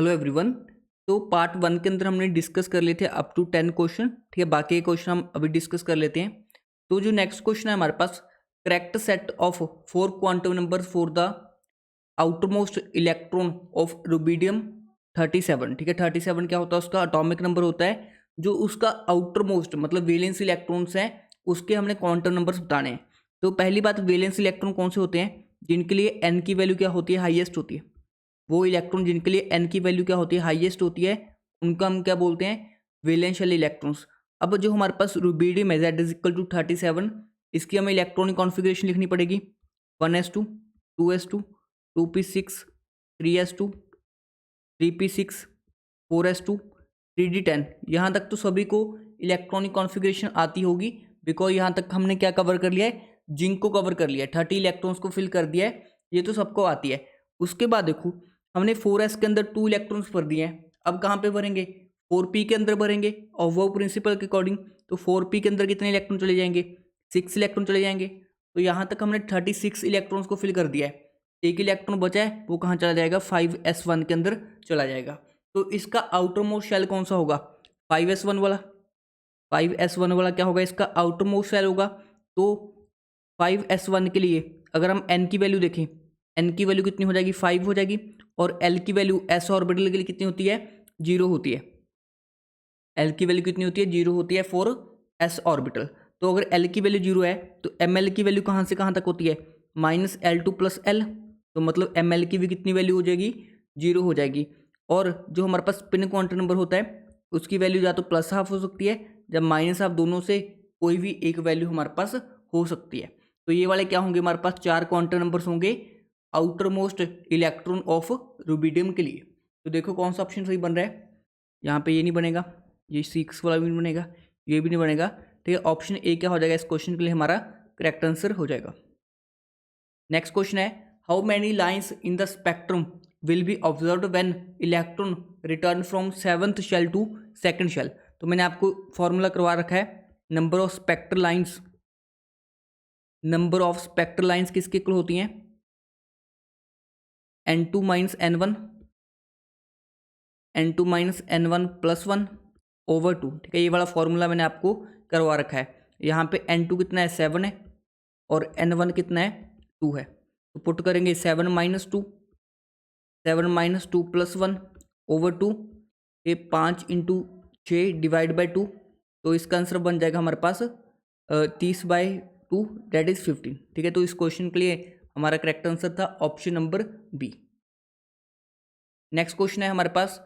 Hello everyone. तो part 1 के अंदर हमने डिस्कस कर लिए थे अप टू 10 क्वेश्चन। ठीक है, बाकी के क्वेश्चन हम अभी डिस्कस कर लेते हैं। तो जो नेक्स्ट क्वेश्चन है हमारे पास, correct set of 4 quantum number for the outermost electron of rubidium 37। ठीक है, 37 क्या होता है, उसका अटोमिक नंबर होता है। जो उसका आउटरमोस्ट मतलब वैलेंस इलेक्ट्रॉन्स हैं उसके हमने क्वांटम नंबर्स बताने हैं। तो पहली बात, वैलेंस इलेक्ट्रॉन कौन से होते हैं? जिनके लिए एन की वैल्यू क्या होती है, हाईएस्ट होती है। वो इलेक्ट्रॉन जिनके लिए एन की वैल्यू क्या होती है, हाईएस्ट होती है, उनका हम क्या बोलते हैं, वैलेंशियल इलेक्ट्रॉन्स। अब जो हमारे पास रुबिडियम है दैट इज इक्वल टू 37, इसकी हमें इलेक्ट्रॉनिक कॉन्फ़िगरेशन लिखनी पड़ेगी 1s2 2s2 2p6 3s2 3p6 4s2 3d10। यहाँ तक तो सभी को इलेक्ट्रॉनिक कॉन्फ़िगरेशन आती होगी, बिकॉज यहाँ तक हमने क्या कवर कर लिया है, जिंक को कवर कर लिया है, 30 इलेक्ट्रॉन्स को फिल कर दिया है, ये तो सबको आती है। उसके बाद देखो, हमने 4s के अंदर 2 इलेक्ट्रॉन्स भर दिए हैं। अब कहाँ पे भरेंगे, 4p के अंदर भरेंगे, और वो प्रिंसिपल के अकॉर्डिंग तो 4p के अंदर कितने इलेक्ट्रॉन चले जाएंगे, 6 इलेक्ट्रॉन चले जाएंगे। तो यहाँ तक हमने 36 इलेक्ट्रॉन्स को फिल कर दिया है। एक इलेक्ट्रॉन बचा है, वो कहाँ चला जाएगा, 5s1 के अंदर चला जाएगा। तो इसका आउटर मोस्ट शेल कौन सा होगा, 5s1 वाला। 5s1 वाला क्या होगा, इसका आउटर मोस्ट शेल होगा। तो 5s1 के लिए अगर हम n की वैल्यू देखें, n की वैल्यू कितनी हो जाएगी, 5 हो जाएगी। और l की वैल्यू s ऑर्बिटल के लिए कितनी होती है, 0 होती है। l की वैल्यू कितनी होती है, 0 होती है फॉर s ऑर्बिटल। तो अगर l की वैल्यू 0 है तो ml की वैल्यू कहाँ से कहाँ तक होती है, -L2 + L। तो मतलब ml की भी कितनी वैल्यू हो जाएगी, 0 हो जाएगी। और जो हमारे पास स्पिन क्वांटम नंबर होता है उसकी वैल्यू या तो +½ हो सकती है, जब -½ दोनों से कोई भी एक वैल्यू हमारे पास हो सकती है। तो ये वाले क्या होंगे, हमारे पास 4 क्वांटम नंबर्स होंगे outer most electron of rubidium के लिए। तो देखो कौन सा ऑप्शन सही बन रहा है। यहाँ पे ये नहीं बनेगा, ये 6 वाला भी नहीं बनेगा, ये भी नहीं बनेगा। ठीक है, ऑप्शन ए क्या हो जाएगा इस क्वेश्चन के लिए, हमारा करेक्ट आंसर हो जाएगा। नेक्स्ट क्वेश्चन है, how many lines in the spectrum will be observed when electron return from 7th shell to 2nd shell. तो मैंने आपको फॉर्मूला करवा रखा है, number of spectral lines. Number of spectral lines किसके इक्वल होती हैं, n2 - n1 n2 - n1 + 1 / 2। ठीक है, ये वाला फॉर्मूला मैंने आपको करवा रखा है। यहाँ पे n2 कितना है, 7 है, और n1 कितना है, 2 है। तो पुट करेंगे 7 - 2 + 1 / 2, ये 5 × 6 / 2। तो इसका आंसर बन जाएगा हमारे पास 30/2 दैट इज 15। ठीक है, तो इस क्वेश्चन के लिए हमारा करेक्ट आंसर था option number B. Next question है हमारे पास,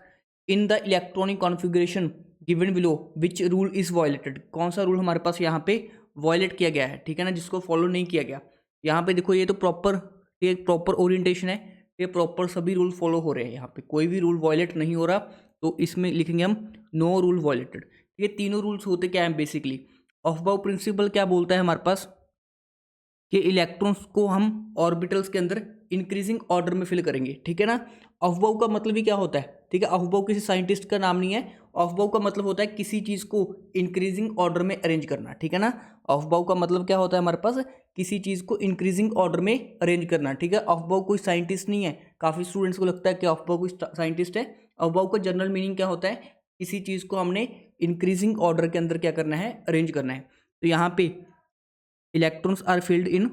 in the electronic configuration given below which rule is violated. कौन सा रूल हमारे पास यहाँ पे वायलेट किया गया है, ठीक है ना, जिसको फॉलो नहीं किया गया। यहाँ पे देखो, ये तो प्रॉपर, ये प्रॉपर ओरिएंटेशन है, ये प्रॉपर सभी रूल फॉलो हो रहे हैं, यहाँ पे कोई भी रूल वायलेट नहीं हो रहा। तो इसमें लिखेंगे हम नो रूल वायलेटेड। ये तीनों रूल्स होते क्या हैं बेसिकली, ऑफ-बाउ प्रिंसिपल क्या बोलता है हमारे पास कि इलेक्ट्रॉन्स को हम ऑर्बिटल्स के अंदर इंक्रीजिंग ऑर्डर में फिल करेंगे। ठीक है ना, ऑफ-बाउ का मतलब ही क्या होता है, ठीक है, ऑफ-बाउ किसी साइंटिस्ट का नाम नहीं है। ऑफ-बाउ का मतलब होता है किसी चीज़ को इंक्रीजिंग ऑर्डर में अरेंज करना। ठीक है ना, ऑफ-बाउ का मतलब क्या होता है हमारे पास, किसी चीज़ को इंक्रीजिंग ऑर्डर में अरेंज करना। ठीक है, ऑफ-बाउ कोई साइंटिस्ट नहीं है। काफ़ी स्टूडेंट्स को लगता है कि ऑफ-बाउ कोई साइंटिस्ट है। ऑफ-बाउ का जनरल मीनिंग क्या होता है, किसी चीज़ को हमने इंक्रीजिंग ऑर्डर के अंदर क्या करना है, अरेंज करना है। तो यहाँ पे electrons are filled in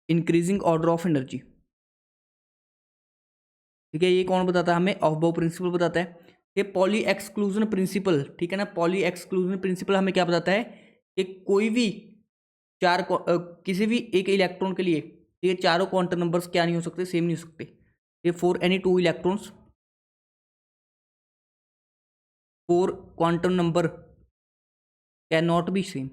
increasing order of energy. ठीक है, ये कौन बताता है हमें, ऑफ-बाउ प्रिंसिपल बताता है। ये पॉली एक्सक्लूजन प्रिंसिपल, ठीक है ना, पॉली एक्सक्लूजन प्रिंसिपल हमें क्या बताता है कि कोई भी किसी भी एक इलेक्ट्रॉन के लिए ये चारों क्वांटम नंबर्स क्या नहीं हो सकते, सेम नहीं हो सकते। ये for any 2 electrons 4 quantum number can not be same.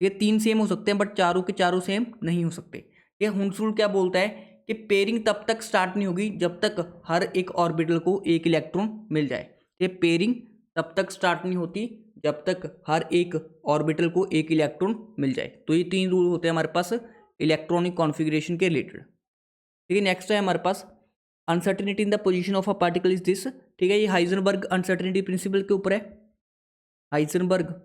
ये 3 सेम हो सकते हैं बट चारों के चारों सेम नहीं हो सकते। ये हुंस रूल क्या बोलता है कि पेयरिंग तब तक स्टार्ट नहीं होगी जब तक हर एक ऑर्बिटल को एक इलेक्ट्रॉन मिल जाए। ये पेयरिंग तब तक स्टार्ट नहीं होती जब तक हर एक ऑर्बिटल को एक इलेक्ट्रॉन मिल जाए। तो ये 3 रूल होते हैं हमारे पास इलेक्ट्रॉनिक कॉन्फ़िगरेशन के रिलेटेड। ठीक है, नेक्स्ट है हमारे पास, uncertainty in the position of a particle is this. ठीक है, ये हाइजेनबर्ग अनसर्टेनिटी प्रिंसिपल के ऊपर है। हाइजेनबर्ग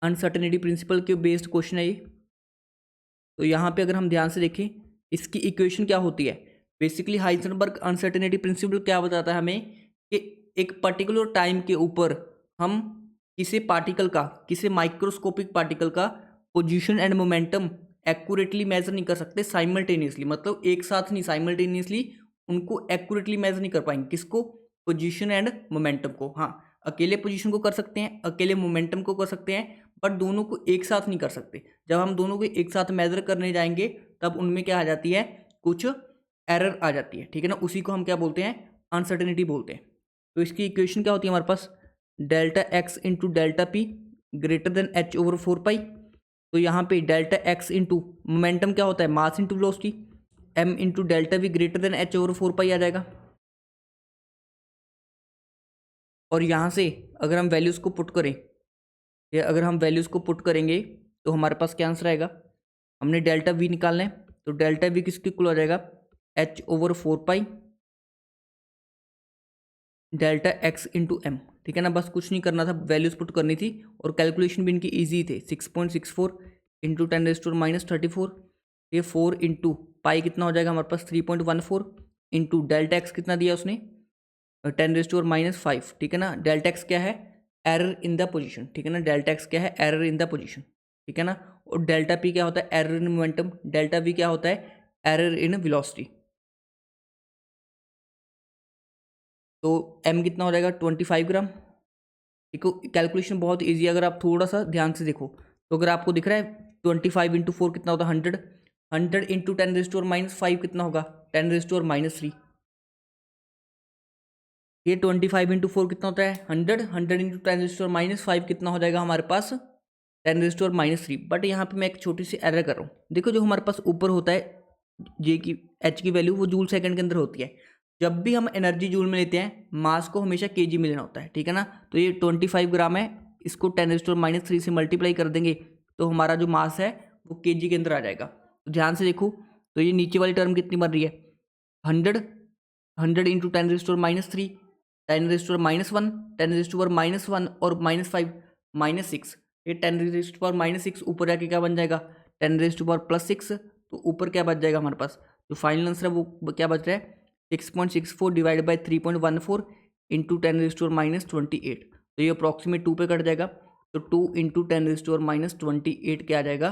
अनसर्टेनिटी प्रिंसिपल के बेस्ड क्वेश्चन है ये। तो यहाँ पे अगर हम ध्यान से देखें, इसकी इक्वेशन क्या होती है, बेसिकली हाइजेनबर्ग अनसर्टेनिटी प्रिंसिपल क्या बताता है हमें कि एक पर्टिकुलर टाइम के ऊपर हम किसी पार्टिकल का, किसी माइक्रोस्कोपिक पार्टिकल का position and momentum accurately measure नहीं कर सकते साइमल्टेनियसली, मतलब एक साथ नहीं, साइमल्टेनियसली उनको एक्यूरेटली मेजर नहीं कर पाएंगे। किसको? पोजीशन एंड मोमेंटम को। हाँ, अकेले पोजीशन को कर सकते हैं, अकेले मोमेंटम को कर सकते हैं, बट दोनों को एक साथ नहीं कर सकते। जब हम दोनों को एक साथ मेजर करने जाएंगे तब उनमें क्या आ जाती है, कुछ एरर आ जाती है, ठीक है ना। उसी को हम क्या बोलते हैं, अनसर्टेनिटी बोलते हैं। तो इसकी इक्वेशन क्या होती है हमारे पास, delta x into delta p greater than h over 4 pi. तो यहाँ पे डेल्टा एक्स इंटू मोमेंटम क्या होता है, mass into velocity, m into delta v greater than h over 4 pi आ जाएगा। और यहाँ से अगर हम वैल्यूज़ को पुट करें, या अगर हम वैल्यूज़ को पुट करेंगे तो हमारे पास क्या आंसर आएगा, हमने डेल्टा वी निकालना है, तो डेल्टा वी किसके इक्वल हो जाएगा, h over 4 pi delta x into m, ठीक है ना। बस कुछ नहीं करना था, वैल्यूज पुट करनी थी, और कैलकुलेशन भी इनकी ईजी थे। 6.64 इंटू 10⁻⁻34, ये 4 इंटू पाई कितना हो जाएगा हमारे पास 3.14 इंटू डेल्टा एक्स कितना दिया उसने 10⁻⁵, ठीक है ना। डेल्टा एक्स क्या है, एरर इन द पोजीशन, ठीक है ना। डेल्टा एक्स क्या है, एरर इन द पोजीशन, ठीक है ना। और डेल्टा पी क्या होता है, error in momentum. Delta we क्या होता है, एरर इन वेलोसिटी। तो एम कितना हो जाएगा 25 ग्राम। देखो कैलकुलेशन बहुत ईजी है, अगर आप थोड़ा सा ध्यान से देखो तो अगर आपको दिख रहा है 25 इंटू 4 कितना होता है 100, 100 इंटू 10⁻⁻5 कितना होगा 10⁻⁻3। ये 25 इंटू 4 कितना होता है 100, 100 इंटू 10⁻⁻5 कितना हो जाएगा हमारे पास 10⁻3। बट यहाँ पे मैं एक छोटी सी एरर कर रहा हूँ। देखो जो हमारे पास ऊपर होता है जे की एच की वैल्यू वो जूल सेकंड के अंदर होती है। जब भी हम एनर्जी जूल में लेते हैं मास को हमेशा केजी में लेना होता है, ठीक है ना। तो ये 25 ग्राम है, इसको 10⁻³ से मल्टीप्लाई कर देंगे तो हमारा जो मास है वो केजी के अंदर आ जाएगा। तो ध्यान से देखो, तो ये नीचे वाली टर्म कितनी बन रही है 100, 100 इंटू 10⁻³ 10⁻1 10⁻1 और -5 -6, ये 10⁻6 ऊपर जाके क्या बन जाएगा 10⁻+6। तो ऊपर क्या बच जाएगा हमारे पास, जो फाइनल आंसर है वो क्या बच रहा है 6.64 डिवाइड बाई 3.14 इंटू 10⁻28। तो ये अप्रॉक्सीमेट 2 पे कट जाएगा, तो 2 इंटू 10⁻28 क्या आ जाएगा,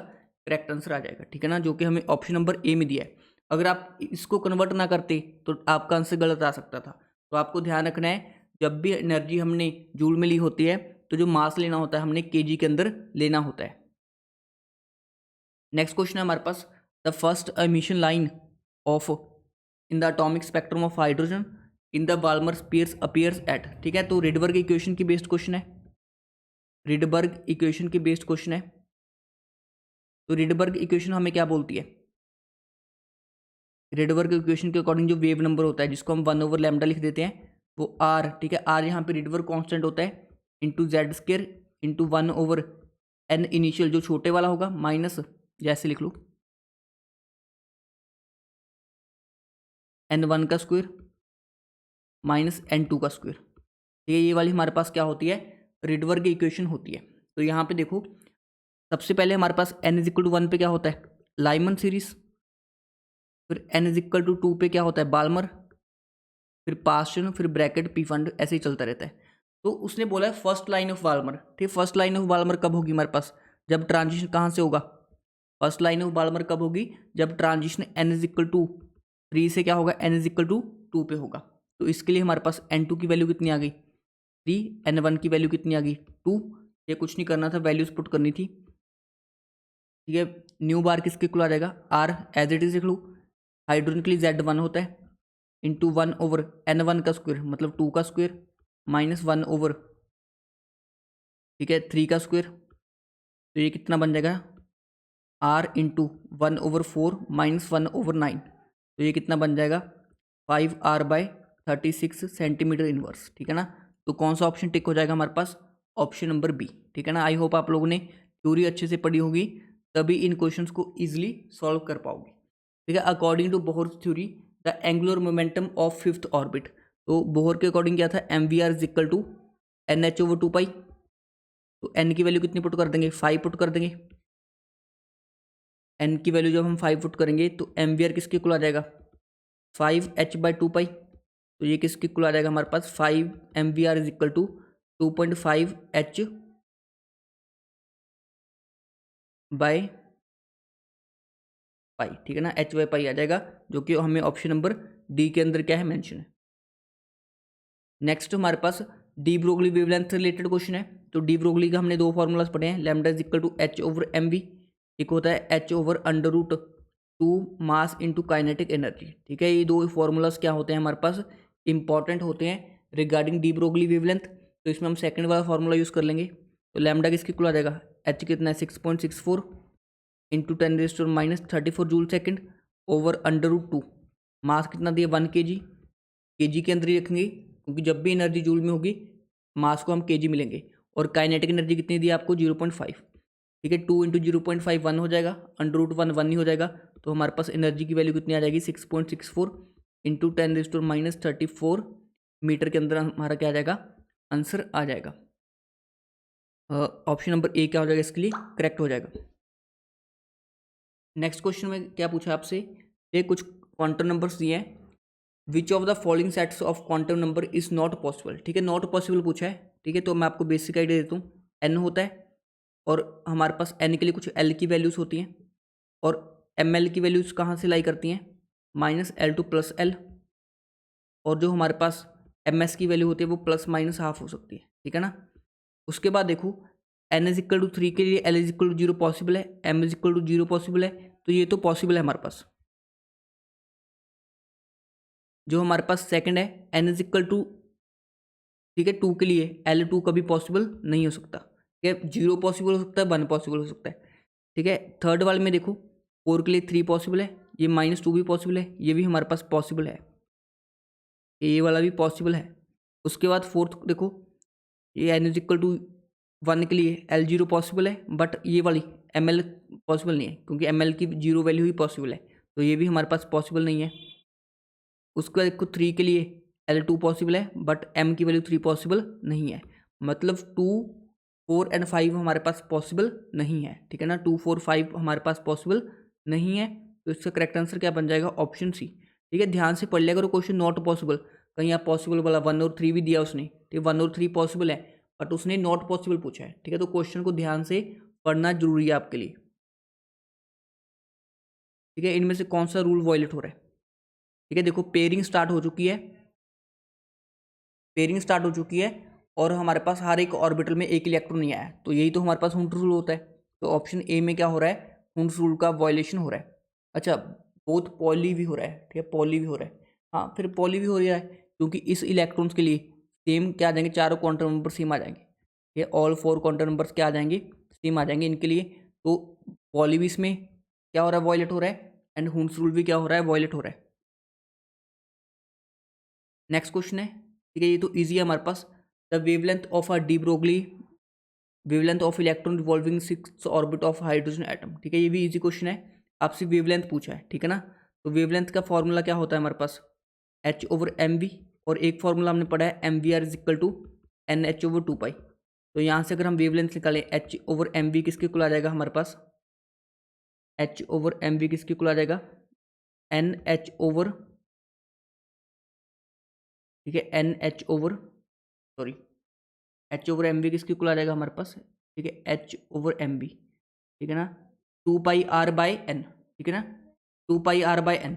करेक्ट आंसर आ जाएगा, ठीक है ना, जो कि हमें ऑप्शन नंबर ए में दिया है। अगर आप इसको कन्वर्ट ना करते तो आपका आंसर गलत आ सकता था। तो आपको ध्यान रखना है, जब भी एनर्जी हमने जूल में ली होती है तो जो मास लेना होता है हमने केजी के अंदर लेना होता है। नेक्स्ट क्वेश्चन है हमारे पास, the first emission line of in the atomic spectrum of hydrogen in the Balmer series appears at, ठीक है। तो रिडबर्ग इक्वेशन की बेस्ड क्वेश्चन है, रिडबर्ग इक्वेशन की बेस्ड क्वेश्चन है। तो रिडबर्ग इक्वेशन हमें क्या बोलती है, रिडबर्ग इक्वेशन के अकॉर्डिंग जो वेव नंबर होता है जिसको हम 1/λ लिख देते हैं वो आर, ठीक है। आर यहाँ पे रिडबर्ग कांस्टेंट होता है into Z² into 1/n initial जो छोटे वाला होगा माइनस, जैसे लिख लो n1 का स्क्वायर माइनस n2 का स्क्वायर, ठीक है। ये वाली हमारे पास क्या होती है, रिडबर्ग इक्वेशन होती है। तो यहाँ पे देखो सबसे पहले हमारे पास n=1 पे क्या होता है लाइमन सीरीज, फिर n=2 पे क्या होता है बाल्मर, फिर पास्चन, फिर ब्रैकेट पी फंड, ऐसे ही चलता रहता है। तो उसने बोला है फर्स्ट लाइन ऑफ बाल्मर, ठीक। फर्स्ट लाइन ऑफ बाल्मर कब होगी हमारे पास, जब ट्रांजिशन कहाँ से होगा, फर्स्ट लाइन ऑफ बाल्मर कब होगी, जब ट्रांजिशन n=3 से क्या होगा n=2 पे होगा। तो इसके लिए हमारे पास n2 की वैल्यू कितनी आ गई 3, n1 की वैल्यू कितनी आ गई 2। ये कुछ नहीं करना था, वैल्यूज पुट करनी थी, ठीक है। न्यू बार किसके इक्वल आ जाएगा आर, एज इट इज लिख लो। हाइड्रोजन के लिए Z1 होता है इंटू 1/n1 का स्क्वायर मतलब 2 का स्क्वायर माइनस 1/, ठीक है, 3 का स्क्वायर। तो ये कितना बन जाएगा r इंटू 1/4 माइनस 1/9। तो ये कितना बन जाएगा 5r/36 सेंटीमीटर इनवर्स, ठीक है ना। तो कौन सा ऑप्शन टिक हो जाएगा हमारे पास, ऑप्शन नंबर बी, ठीक है ना। आई होप आप लोगों ने थ्योरी अच्छे से पढ़ी होगी, तभी इन क्वेश्चंस को इजीली सॉल्व कर पाओगे, ठीक है। According to Bohr theory the angular momentum of fifth orbit, तो बोहर के अकॉर्डिंग क्या था mvr=nh/2 पाई। तो n की वैल्यू कितनी पुट कर देंगे 5 पुट कर देंगे, n की वैल्यू जब हम 5 पुट करेंगे तो mvr किसके इक्वल आ जाएगा 5h/2 पाई, तो ये किसके इक्वल आ जाएगा हमारे पास 5 MVR is equal to 2.5 H by pi, ठीक है ना, H/पाई आ जाएगा, जो कि हमें ऑप्शन नंबर डी के अंदर क्या है मेंशन है। नेक्स्ट हमारे पास de Broglie wavelength related question है। तो डी ब्रोगली का हमने दो फॉर्मूलाज पढ़े हैं, lambda is equal to H/mv, एक होता है H/√2 mass into kinetic energy, ठीक है। ये दो फॉर्मूलाज क्या होते हैं हमारे पास, इंपॉर्टेंट होते हैं रिगार्डिंग डी ब्रोगली वेवलेंथ। तो इसमें हम सेकंड वाला फॉर्मूला यूज़ कर लेंगे। तो लैम्डा किसके इक्वल आ जाएगा, H कितना है 6.64 इंटू 10⁻34 जूल सेकेंड ओवर √2, मास कितना दिया 1 kg, केजी के अंदर ही रखेंगे क्योंकि जब भी एनर्जी जूल में होगी मास को हम केजी मिलेंगे। और काइनेटिक एनर्जी कितनी दी आपको 0.5, ठीक है। 2 इंटू 0.5 1 हो जाएगा, √1 1 ही हो जाएगा, तो हमारे पास एनर्जी की वैल्यू कितनी आ जाएगी 6.64 इंटू 10⁻34 मीटर के अंदर हमारा क्या आ जाएगा, आंसर आ जाएगा। ऑप्शन नंबर ए क्या हो जाएगा इसके लिए, करेक्ट हो जाएगा। नेक्स्ट क्वेश्चन में क्या पूछा आपसे, ये कुछ क्वांटम नंबर्स दिए हैं, which of the following sets of quantum number is not possible, ठीक है, नॉट पॉसिबल पूछा है, ठीक है। तो मैं आपको बेसिक आइडिया देता हूँ, एन होता है और हमारे पास एन के लिए कुछ एल की वैल्यूज़ होती हैं और एम एल की वैल्यूज़ कहाँ से लाई करती हैं, -L2 + L, और जो हमारे पास एम एस की वैल्यू होती है वो ±½ हो सकती है, ठीक है ना। उसके बाद देखो n इज इक्वल टू 3 के लिए L is equal to 0 possible है, M is equal to 0 possible है, तो ये तो पॉसिबल है हमारे पास। जो हमारे पास सेकंड है n इज इक्वल टू, ठीक है, 2 के लिए L2 कभी पॉसिबल नहीं हो सकता, ठीक है, 0 पॉसिबल हो सकता है, 1 पॉसिबल हो सकता है, ठीक है। थर्ड वाले में देखो 4 के लिए 3 पॉसिबल है, ये -2 भी पॉसिबल है, ये भी हमारे पास पॉसिबल है, ये वाला भी पॉसिबल है। उसके बाद फोर्थ देखो, ये n इज इक्वल टू 1 के लिए L0 पॉसिबल है, बट ये वाली ML पॉसिबल नहीं है क्योंकि ML की 0 वैल्यू ही पॉसिबल है, तो ये भी हमारे पास पॉसिबल नहीं है। उसके बाद देखो 3 के लिए L2 पॉसिबल है बट M की वैल्यू 3 पॉसिबल नहीं है, मतलब 2 4 एंड 5 हमारे पास पॉसिबल नहीं है, ठीक है ना, 2 4 5 हमारे पास पॉसिबल नहीं है। तो इसका करेक्ट आंसर क्या बन जाएगा, ऑप्शन सी, ठीक है। ध्यान से पढ़ लिया करो क्वेश्चन, नॉट पॉसिबल, कहीं आप पॉसिबल वाला 1 और 3 भी दिया उसने, ठीक है, 1 और 3 पॉसिबल है बट उसने नॉट पॉसिबल पूछा है, ठीक है। तो क्वेश्चन को ध्यान से पढ़ना जरूरी है आपके लिए, ठीक है। इनमें से कौन सा रूल वॉयलेट हो रहा है, ठीक है। देखो पेयरिंग स्टार्ट हो चुकी है, पेयरिंग स्टार्ट हो चुकी है और हमारे पास हर एक ऑर्बिटल में एक इलेक्ट्रॉन नहीं आया, तो यही तो हमारे पास हुंड रूल होता है। तो ऑप्शन ए में क्या हो रहा है, हुंड रूल का वायलेशन हो रहा है। अच्छा, बहुत पॉली भी हो रहा है, ठीक है, पॉली भी हो रहा है, हाँ फिर पॉली भी हो रहा है क्योंकि इस इलेक्ट्रॉन्स के लिए सेम क्या आ जाएंगे, चारों क्वांटम नंबर सेम आ जाएंगे, ये ऑल 4 क्वांटम नंबर्स क्या आ जाएंगे, सेम आ जाएंगे इनके लिए। तो पॉली भी इसमें क्या हो रहा है, वॉयलेट हो रहा है, एंड हुंड रूल भी क्या हो रहा है, वॉयलेट हो रहा है। नेक्स्ट क्वेश्चन है, ठीक है, ये तो इजी है हमारे पास, the wavelength of a de Broglie wavelength of electron revolving 6th orbit of hydrogen atom, ठीक है, ये भी इजी क्वेश्चन है, आपसे वेवलेंथ पूछा है, ठीक है ना। तो वेवलेंथ का फॉर्मूला क्या होता है हमारे पास, H/mv, और एक फॉर्मूला हमने पढ़ा है MVR is equal to NH/2 pi. तो यहाँ से अगर हम वेवलेंथ निकालें H/mv किसके इक्वल आ जाएगा हमारे पास, H/mv किसके इक्वल आ जाएगा, NH ओवर, ठीक है, सॉरी H/mv किसके इक्वल आ जाएगा हमारे पास, ठीक है, H/mv, ठीक है ना, 2πr/n, ठीक है ना, 2πr/n,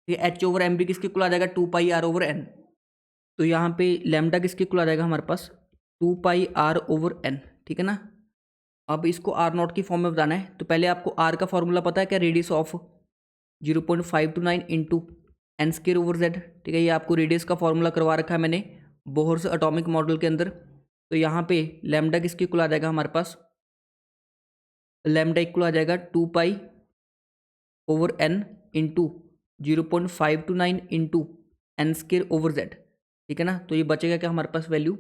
ठीक है, H/mv किसके इक्वल आ जाएगा 2πr/n। तो यहाँ पे लैम्डा किसके इक्वल आ जाएगा हमारे पास 2πr/n, ठीक है ना। अब इसको R0 की फॉर्म में बताना है, तो पहले आपको R का फॉर्मूला पता है क्या, रेडियस ऑफ 0.529 इंटू n²/z, ठीक है, ये आपको रेडियस का फॉर्मूला करवा रखा है मैंने बोहर्स एटॉमिक मॉडल के अंदर। तो यहाँ पे लैम्डा किसके इक्वल आ जाएगा हमारे पास, लैम्डा इक्वल आ जाएगा 2π/n इंटू 0.529 इंटू n²/z, ठीक है ना। तो ये बचेगा क्या हमारे पास value,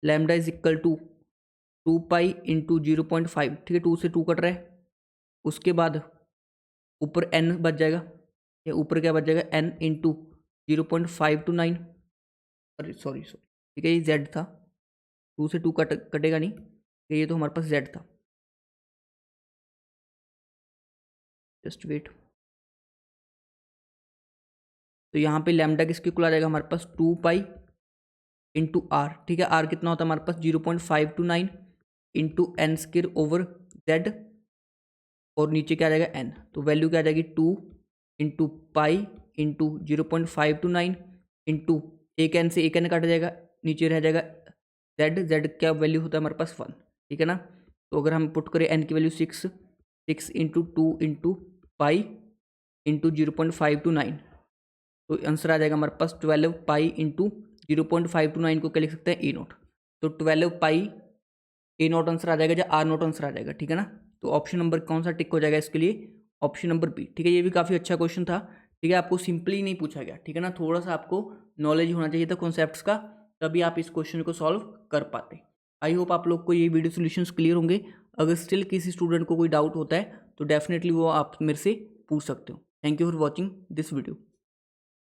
lambda is equal to 2π into 0.5, ठीक है, 2 से 2 कट रहा है, उसके बाद ऊपर n बच जाएगा, ये ऊपर क्या बच जाएगा n इंटू 0.529, अरे सॉरी सॉरी, ठीक है, ये z था, 2 से 2 कटेगा नहीं, ये तो हमारे पास z था, जस्ट वेट, तो यहाँ पे लैम्डा किसके इक्वल आ जाएगा हमारे पास 2 पाई इंटू आर, ठीक है। आर कितना होता है हमारे पास 0.529 into n square over z, और नीचे क्या आ जाएगा एन, तो वैल्यू क्या आ जाएगी 2 इंटू पाई इंटू 0.529 इंटू एक एन से एक एन काटा जाएगा, नीचे रह जाएगा जेड, जेड क्या वैल्यू होता है हमारे पास 1, ठीक है ना। तो अगर हम पुट करें एन की value 6 into 2 into pi into 0.529, तो आंसर आ जाएगा हमारे पास 12 पाई इंटू 0.529 को क्या लिख सकते हैं ए नोट, तो 12 पाई ए नोट आंसर आ जाएगा या आर नोट आंसर आ जाएगा, ठीक है ना। तो ऑप्शन नंबर कौन सा टिक हो जाएगा इसके लिए, ऑप्शन नंबर बी, ठीक है। ये भी काफ़ी अच्छा क्वेश्चन था, ठीक है। आपको सिंपली नहीं पूछा गया, ठीक है ना, थोड़ा सा आपको नॉलेज होना चाहिए था कॉन्सेप्ट्स का, तभी आप इस क्वेश्चन को सॉल्व कर पाते। आई होप आप लोग को ये वीडियो सोल्यूशंस क्लियर होंगे। अगर स्टिल किसी स्टूडेंट को कोई डाउट होता है तो डेफिनेटली वो आप मेरे से पूछ सकते हो। Thank you for watching this video.